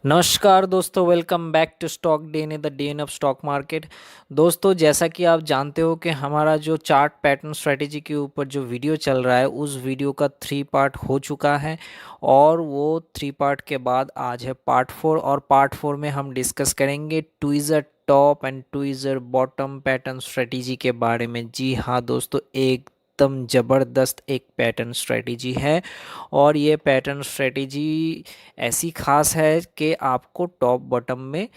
नमस्कार दोस्तों, welcome back to stock day in the day in of stock market. दोस्तों, जैसा कि आप जानते हो कि हमारा जो चार्ट पैटर्न स्ट्रेटेजी के ऊपर जो वीडियो चल रहा है उस वीडियो का 3 पार्ट हो चुका है और वो 3 पार्ट के बाद आज है पार्ट 4। और पार्ट 4 में हम डिस्कस करेंगे tweezer top and tweezer bottom pattern strategy के बारे में। जी हाँ दोस्तों, एकदम ज़बरदस्त एक पैटर्न स्ट्रेटेजी है और ये पैटर्न स्ट्रेटेजी ऐसी खास है कि आपको टॉप बॉटम में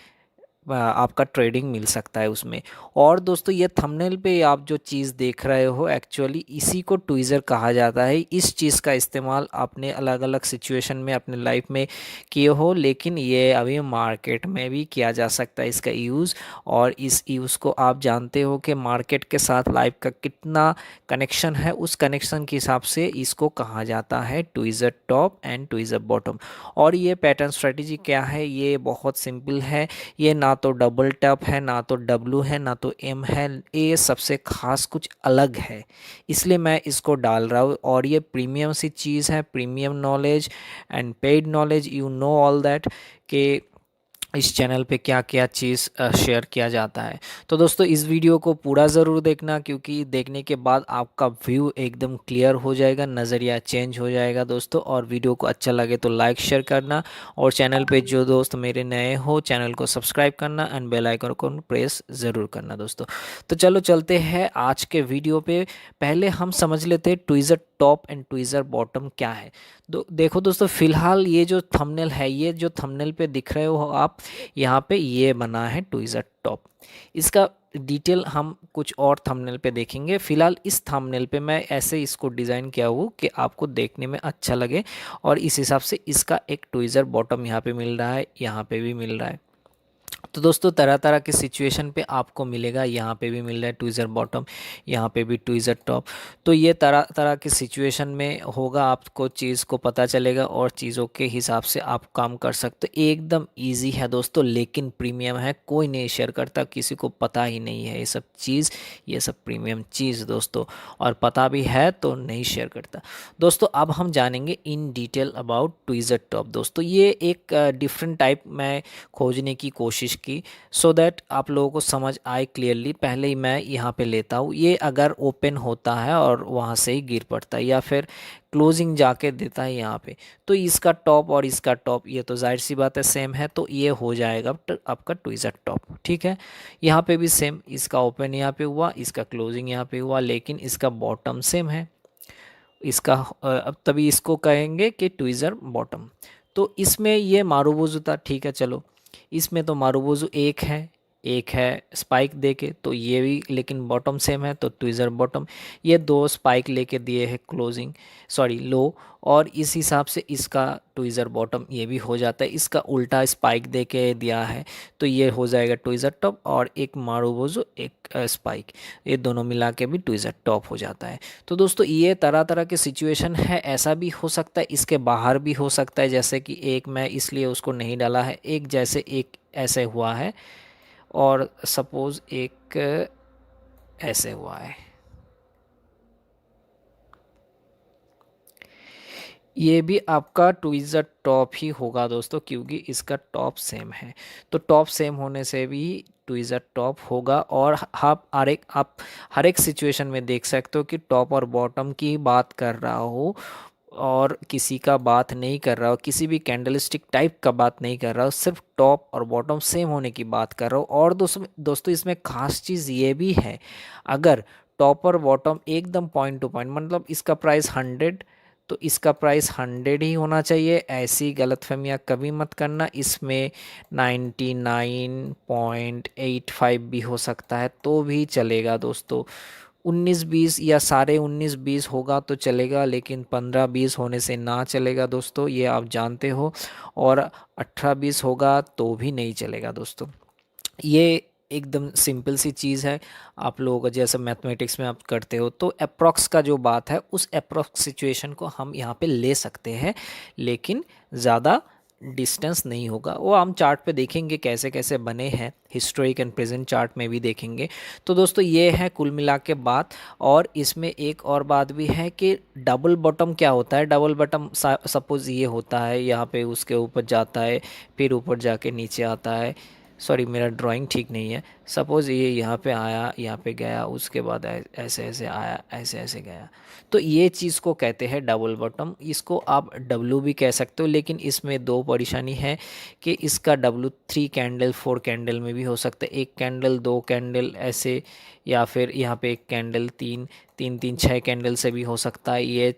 आपका ट्रेडिंग मिल सकता है उसमें। और दोस्तों, ये थंबनेल पे आप जो चीज़ देख रहे हो एक्चुअली इसी को ट्विज़र कहा जाता है। इस चीज़ का इस्तेमाल आपने अलग अलग सिचुएशन में अपने लाइफ में किए हो, लेकिन ये अभी मार्केट में भी किया जा सकता है इसका यूज़। और इस यूज़ को आप जानते हो कि मार्केट के साथ लाइफ का कितना कनेक्शन है, उस कनेक्शन के हिसाब से इसको कहा जाता है tweezer top and tweezer bottom. और ये पैटर्न स्ट्रेटेजी क्या है, ये बहुत सिंपल है। ये ना तो डबल टैप है, ना तो डब्लू है, ना तो एम है। ये सबसे खास कुछ अलग है, इसलिए मैं इसको डाल रहा हूँ। और ये प्रीमियम सी चीज़ है, premium knowledge and paid knowledge, you know all that कि इस चैनल पे क्या क्या चीज़ शेयर किया जाता है। तो दोस्तों, इस वीडियो को पूरा ज़रूर देखना, क्योंकि देखने के बाद आपका व्यू एकदम क्लियर हो जाएगा, नज़रिया चेंज हो जाएगा दोस्तों। और वीडियो को अच्छा लगे तो लाइक शेयर करना, और चैनल पे जो दोस्त मेरे नए हो चैनल को सब्सक्राइब करना एंड बेल आइकन को प्रेस ज़रूर करना दोस्तों। तो चलो चलते हैं आज के वीडियो पे। पहले हम समझ लेते हैं tweezer top and tweezer bottom क्या है। देखो दोस्तों, फिलहाल ये जो थंबनेल है, ये जो थंबनेल पे दिख रहे हो आप, यहाँ पे ये बना है ट्विज़र टॉप। इसका डिटेल हम कुछ और थंबनेल पे देखेंगे। फिलहाल इस थंबनेल पे मैं ऐसे इसको डिज़ाइन किया हूँ कि आपको देखने में अच्छा लगे, और इस हिसाब से इसका एक ट्विज़र बॉटम यहाँ पे मिल रहा है, यहाँ पे भी मिल रहा है। तो दोस्तों, तरह तरह के सिचुएशन पे आपको मिलेगा, यहाँ पे भी मिल रहा है ट्विज़र बॉटम, यहाँ पे भी ट्विज़र टॉप। तो ये तरह तरह के सिचुएशन में होगा, आपको चीज़ को पता चलेगा और चीज़ों के हिसाब से आप काम कर सकते हो। एकदम इजी है दोस्तों, लेकिन प्रीमियम है, कोई नहीं शेयर करता, किसी को पता ही नहीं है ये सब चीज़, ये सब प्रीमियम चीज़ दोस्तों। और पता भी है तो नहीं शेयर करता दोस्तों। अब हम जानेंगे in detail about tweezer top दोस्तों। ये एक डिफरेंट टाइप मैं खोजने की कोशिश की, सो दैट आप लोगों को समझ आए क्लियरली। पहले ही मैं यहाँ पे लेता हूँ, ये अगर ओपन होता है और वहाँ से ही गिर पड़ता है या फिर क्लोजिंग जाके देता है यहाँ पे, तो इसका टॉप और इसका टॉप, ये तो जाहिर सी बात है सेम है, तो ये हो जाएगा आपका ट्विज़र टॉप। ठीक है, यहाँ पे भी सेम, इसका ओपन यहाँ पे हुआ, इसका क्लोजिंग यहाँ पे हुआ, लेकिन इसका बॉटम सेम है इसका। अब तभी इसको कहेंगे कि ट्विज़र बॉटम। तो इसमें ये मारूबुजू था, ठीक है चलो। इसमें तो मारूबुजू एक है स्पाइक देके, तो ये भी लेकिन बॉटम सेम है, तो ट्विज़र बॉटम। ये दो स्पाइक लेके दिए है क्लोजिंग, सॉरी लो, और इस हिसाब से इसका ट्विज़र बॉटम ये भी हो जाता है। इसका उल्टा स्पाइक देके दिया है, तो ये हो जाएगा ट्विज़र टॉप, और एक मारूबुजू एक स्पाइक, ये दोनों मिला के भी ट्विज़र टॉप हो जाता है। तो दोस्तों, ये तरह तरह के सिचुएशन है, ऐसा भी हो सकता है, इसके बाहर भी हो सकता है। जैसे कि एक मैं इसलिए उसको नहीं डाला है, एक जैसे एक ऐसे हुआ है, और सपोज़ एक ऐसे हुआ है, ये भी आपका ट्विज़र टॉप ही होगा दोस्तों, क्योंकि इसका टॉप सेम है। तो टॉप सेम होने से भी ट्विज़र टॉप होगा। और आप हर एक सिचुएशन में देख सकते हो कि टॉप और बॉटम की बात कर रहा हो, और किसी का बात नहीं कर रहा हो, किसी भी कैंडलस्टिक टाइप का बात नहीं कर रहा हो, सिर्फ टॉप और बॉटम सेम होने की बात कर रहा हो। और दोस्तों इसमें खास चीज़ ये भी है, अगर टॉप और बॉटम एकदम पॉइंट टू पॉइंट, मतलब इसका प्राइस 100, तो इसका प्राइस 100 ही होना चाहिए, ऐसी गलतफहमियां कभी मत करना। इसमें 99.85 भी हो सकता है तो भी चलेगा दोस्तों। 19-20 या साढ़े 19-20 होगा तो चलेगा, लेकिन 15-20 होने से ना चलेगा दोस्तों, ये आप जानते हो। और 18-20 होगा तो भी नहीं चलेगा दोस्तों। ये एकदम सिंपल सी चीज़ है। आप लोगों का जैसे मैथमेटिक्स में आप करते हो, तो अप्रॉक्स का जो बात है, उस अप्रॉक्स सिचुएशन को हम यहाँ पे ले सकते हैं, लेकिन ज़्यादा डिस्टेंस नहीं होगा। वो हम चार्ट पे देखेंगे कैसे कैसे बने हैं, हिस्टोरिक एंड प्रेजेंट चार्ट में भी देखेंगे। तो दोस्तों ये है कुल मिला के बात। और इसमें एक और बात भी है कि डबल बॉटम क्या होता है। डबल बॉटम सपोज़ ये होता है, यहाँ पे उसके ऊपर जाता है, फिर ऊपर जाके नीचे आता है। सॉरी मेरा ड्राइंग ठीक नहीं है। सपोज़ ये यहाँ पे आया, यहाँ पे गया, उसके बाद ऐसे ऐसे आया, ऐसे ऐसे गया। तो ये चीज़ को कहते हैं डबल बॉटम। इसको आप डब्लू भी कह सकते हो, लेकिन इसमें दो परेशानी है कि इसका डब्लू 3 कैंडल 4 कैंडल में भी हो सकता है, एक कैंडल 2 कैंडल ऐसे, या फिर यहाँ पे एक कैंडल 3 3 3 6 कैंडल से भी हो सकता है। ये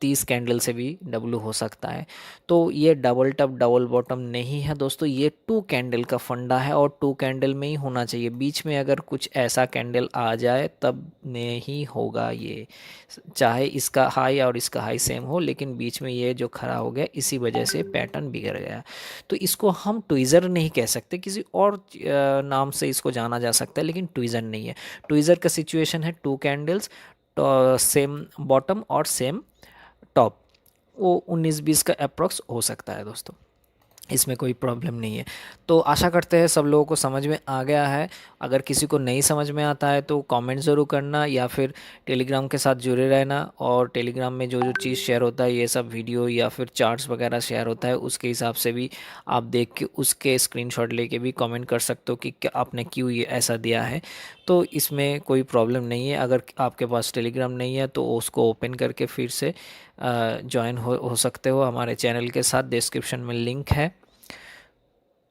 30 कैंडल से भी डब्लू हो सकता है। तो ये डबल टॉप डबल बॉटम नहीं है दोस्तों, ये 2 कैंडल का फंडा है और 2 कैंडल में ही होना चाहिए। बीच में अगर कुछ ऐसा कैंडल आ जाए तब नहीं होगा ये, चाहे इसका हाई और इसका हाई सेम हो, लेकिन बीच में ये जो खड़ा हो गया इसी वजह से पैटर्न बिगड़ गया। तो इसको हम ट्विज़र नहीं कह सकते, किसी और नाम से इसको जाना जा सकता है, लेकिन ट्विज़र नहीं है। ट्विज़र का सिचुएशन है 2 कैंडल्स, सेम बॉटम और सेम टॉप, वो 19-20 का अप्रॉक्स हो सकता है दोस्तों, इसमें कोई प्रॉब्लम नहीं है। तो आशा करते हैं सब लोगों को समझ में आ गया है। अगर किसी को नहीं समझ में आता है तो कमेंट ज़रूर करना, या फिर टेलीग्राम के साथ जुड़े रहना। और टेलीग्राम में जो जो चीज़ शेयर होता है, ये सब वीडियो या फिर चार्ट्स वगैरह शेयर होता है, उसके हिसाब से भी आप देख के उसके स्क्रीनशॉट लेके भी कमेंट कर सकते हो कि आपने क्यों ये ऐसा दिया है। तो इसमें कोई प्रॉब्लम नहीं है। अगर आपके पास टेलीग्राम नहीं है तो उसको ओपन करके फिर से ज्वाइन हो सकते हो हमारे चैनल के साथ, डिस्क्रिप्शन में लिंक है।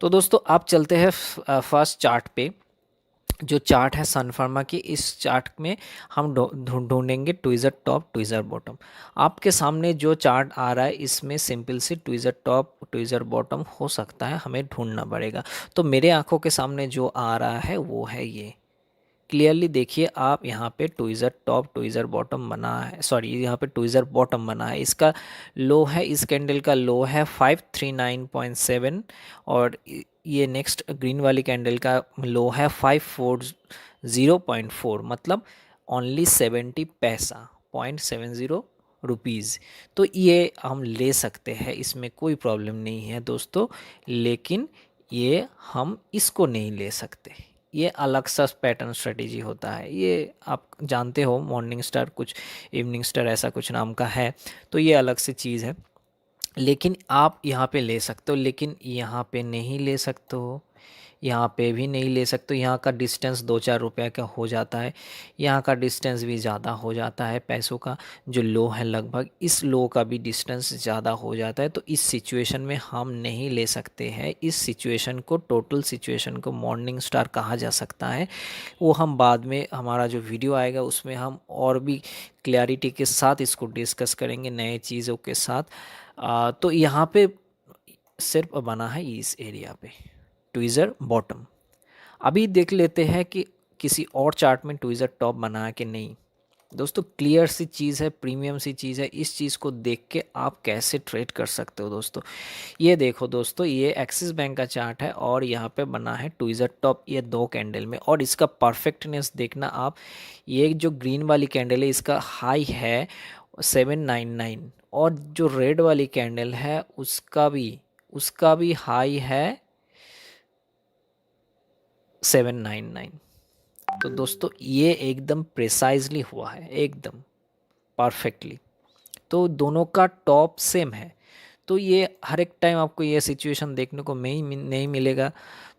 तो दोस्तों आप चलते हैं फर्स्ट चार्ट पे। जो चार्ट है सन फार्मा की, इस चार्ट में हम ढूंढेंगे ट्विज़र टॉप ट्विज़र बॉटम। आपके सामने जो चार्ट आ रहा है इसमें सिंपल सी ट्विज़र टॉप ट्विज़र बॉटम हो सकता है, हमें ढूंढना पड़ेगा। तो मेरे आंखों के सामने जो आ रहा है वो है ये। क्लियरली देखिए आप, यहाँ पे ट्विज़र टॉप ट्विज़र बॉटम बना है, सॉरी यहाँ पे ट्विज़र बॉटम बना है। इसका लो है, इस कैंडल का लो है 539.7, और ये नेक्स्ट ग्रीन वाली कैंडल का लो है 540.4, मतलब ओनली 70 पैसा, 0.70 रुपीज़। तो ये हम ले सकते हैं, इसमें कोई प्रॉब्लम नहीं है दोस्तों। लेकिन ये हम इसको नहीं ले सकते, ये अलग सा पैटर्न स्ट्रेटेजी होता है। ये आप जानते हो, मॉर्निंग स्टार कुछ इवनिंग स्टार ऐसा कुछ नाम का है, तो ये अलग सी चीज़ है। लेकिन आप यहाँ पे ले सकते हो, लेकिन यहाँ पे नहीं ले सकते हो, यहाँ पे भी नहीं ले सकते हो। यहाँ का डिस्टेंस 2-4 रुपये का हो जाता है, यहाँ का डिस्टेंस भी ज़्यादा हो जाता है पैसों का। जो लो है लगभग इस लो का भी डिस्टेंस ज़्यादा हो जाता है। तो इस सिचुएशन में हम नहीं ले सकते हैं। इस सिचुएशन को, टोटल सिचुएशन को मॉर्निंग स्टार कहा जा सकता है। वो हम बाद में, हमारा जो वीडियो आएगा उसमें हम और भी क्लैरिटी के साथ इसको डिस्कस करेंगे नए चीज़ों के साथ। तो यहाँ पे सिर्फ बना है इस एरिया पे ट्विज़र बॉटम। अभी देख लेते हैं कि किसी और चार्ट में ट्विज़र टॉप बना है कि नहीं। दोस्तों क्लियर सी चीज़ है, प्रीमियम सी चीज़ है। इस चीज़ को देख के आप कैसे ट्रेड कर सकते हो दोस्तों। ये देखो दोस्तों, ये एक्सिस बैंक का चार्ट है और यहाँ पे बना है ट्विज़र टॉप, ये 2 कैंडल में। और इसका परफेक्टनेस देखना आप, ये जो ग्रीन वाली कैंडल है इसका हाई है 799, और जो रेड वाली कैंडल है उसका भी हाई है 799। तो दोस्तों ये एकदम प्रिसाइजली हुआ है, एकदम परफेक्टली। तो दोनों का टॉप सेम है। तो ये हर एक टाइम आपको ये सिचुएशन देखने को नहीं मिलेगा।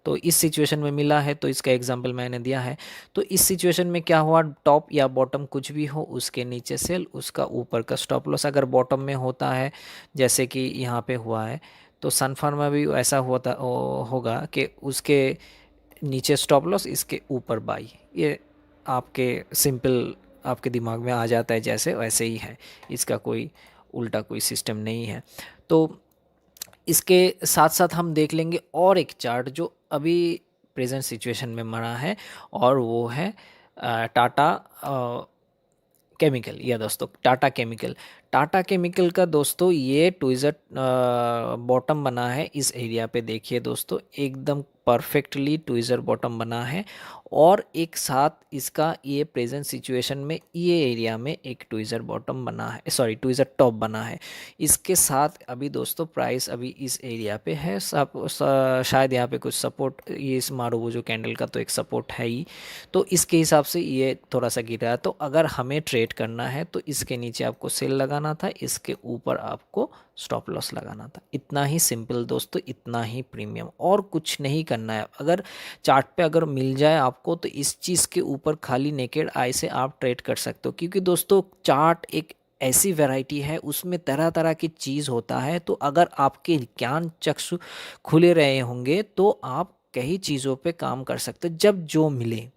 तो इस सिचुएशन में मिला है, तो इसका एग्जांपल मैंने दिया है। तो इस सिचुएशन में क्या हुआ, टॉप या बॉटम कुछ भी हो, उसके नीचे सेल, उसका ऊपर का स्टॉप लॉस। अगर बॉटम में होता है जैसे कि यहाँ पे हुआ है, तो सन फार्मा भी ऐसा होगा कि उसके नीचे स्टॉप लॉस, इसके ऊपर बाई। ये आपके सिंपल आपके दिमाग में आ जाता है जैसे वैसे ही है, इसका कोई उल्टा कोई सिस्टम नहीं है। तो इसके साथ साथ हम देख लेंगे और एक चार्ट जो अभी प्रेजेंट सिचुएशन में बना है, और वो है टाटा केमिकल। या दोस्तों टाटा केमिकल, टाटा केमिकल का दोस्तों ये ट्विज़र बॉटम बना है इस एरिया पे, देखिए दोस्तों एकदम परफेक्टली ट्विज़र बॉटम बना है। और एक साथ इसका ये प्रेजेंट सिचुएशन में ये एरिया में एक ट्विज़र बॉटम बना है, सॉरी ट्विज़र टॉप बना है। इसके साथ अभी दोस्तों प्राइस अभी इस एरिया पे है, शायद यहाँ पे कुछ सपोर्ट, ये इस मारुबुजो कैंडल का तो एक सपोर्ट है ही, तो इसके हिसाब से ये थोड़ा सा गिरा है। तो अगर हमें ट्रेड करना है तो इसके नीचे आपको सेल लगाना था, इसके ऊपर आपको स्टॉप लॉस लगाना था। इतना ही सिंपल दोस्तों, इतना ही प्रीमियम, और कुछ नहीं करना है। अगर चार्ट पे अगर मिल जाए आपको तो इस चीज़ के ऊपर खाली नेकेड आई से आप ट्रेड कर सकते हो, क्योंकि दोस्तों चार्ट एक ऐसी वैरायटी है, उसमें तरह तरह की चीज़ होता है। तो अगर आपके ज्ञान चक्षु खुले रहे होंगे तो आप कई चीज़ों पे काम कर सकते हो, जब जो मिले,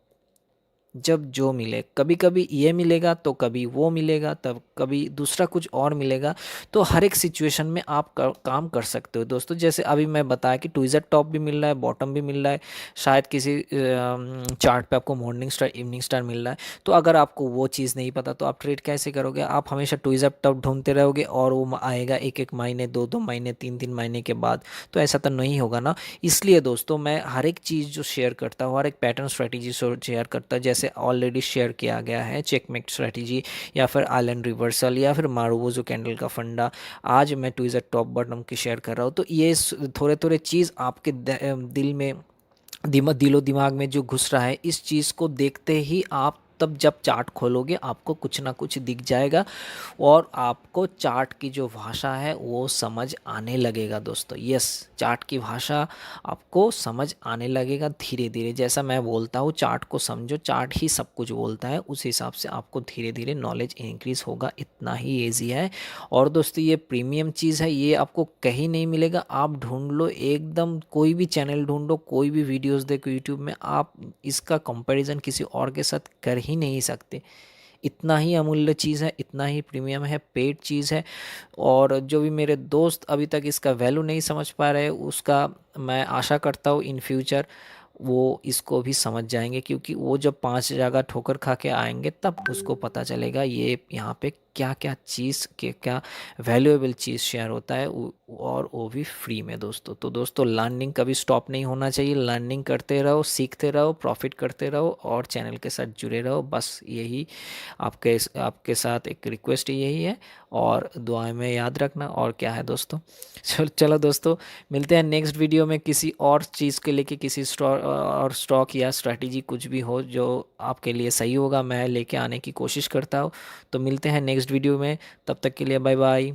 जब जो मिले। कभी कभी ये मिलेगा तो कभी वो मिलेगा, तब कभी दूसरा कुछ और मिलेगा। तो हर एक सिचुएशन में आप काम कर सकते हो दोस्तों। जैसे अभी मैं बताया कि ट्विज़र टॉप भी मिल रहा है, बॉटम भी मिल रहा है, शायद किसी चार्ट पे आपको मॉर्निंग स्टार इवनिंग स्टार मिल रहा है। तो अगर आपको वो चीज़ नहीं पता तो आप ट्रेड कैसे करोगे? आप हमेशा ट्विज़र टॉप ढूंढते रहोगे और वो आएगा एक एक महीने, दो दो महीने, तीन तीन महीने के बाद, तो ऐसा तो नहीं होगा ना। इसलिए दोस्तों मैं हर एक चीज़ जो शेयर करता हूँ, हर एक पैटर्न स्ट्रेटेजी शेयर करता हूँ, जैसे ऑलरेडी शेयर किया गया है चेकमेट स्ट्रेटेजी, या फिर आइलैंड रिवर्सल, या फिर मारुबुजो कैंडल का फंडा, आज मैं ट्विज़र टॉप बॉटम की शेयर कर रहा हूँ। तो ये थोड़े थोड़े चीज़ आपके दिल में, दिलो दिमाग में जो घुस रहा है, इस चीज़ को देखते ही आप तब जब चार्ट खोलोगे आपको कुछ ना कुछ दिख जाएगा, और आपको चार्ट की जो भाषा है वो समझ आने लगेगा दोस्तों। यस, चार्ट की भाषा आपको समझ आने लगेगा धीरे धीरे। जैसा मैं बोलता हूँ चार्ट को समझो, चार्ट ही सब कुछ बोलता है, उस हिसाब से आपको धीरे धीरे नॉलेज इंक्रीज होगा। इतना ही ईजी है। और दोस्तों ये प्रीमियम चीज़ है, ये आपको कहीं नहीं मिलेगा। आप ढूंढ लो एकदम, कोई भी चैनल ढूंढो, कोई भी वीडियोस देखो यूट्यूब में, आप इसका कंपैरिजन किसी और के साथ कर ही नहीं सकते। इतना ही अमूल्य चीज़ है, इतना ही प्रीमियम है, पेड चीज़ है। और जो भी मेरे दोस्त अभी तक इसका वैल्यू नहीं समझ पा रहे, उसका मैं आशा करता हूँ इन फ्यूचर वो इसको भी समझ जाएंगे, क्योंकि वो जब 5 जगह ठोकर खा के आएंगे तब उसको पता चलेगा ये यहाँ पे क्या क्या चीज़ के क्या वैल्यूएबल चीज़ शेयर होता है, और वो भी फ्री में दोस्तों। तो दोस्तों लर्निंग कभी स्टॉप नहीं होना चाहिए, लर्निंग करते रहो, सीखते रहो, प्रॉफिट करते रहो, और चैनल के साथ जुड़े रहो। बस यही आपके आपके साथ एक रिक्वेस्ट यही है, और दुआएं में याद रखना। और क्या है दोस्तों, चलो दोस्तों, मिलते हैं नेक्स्ट वीडियो में किसी और चीज़ के लेके, किसी स्टॉक या स्ट्रैटेजी कुछ भी हो जो आपके लिए सही होगा, मैं लेके आने की कोशिश करता हूँ। तो मिलते हैं नेक्स्ट वीडियो में, तब तक के लिए बाय बाय।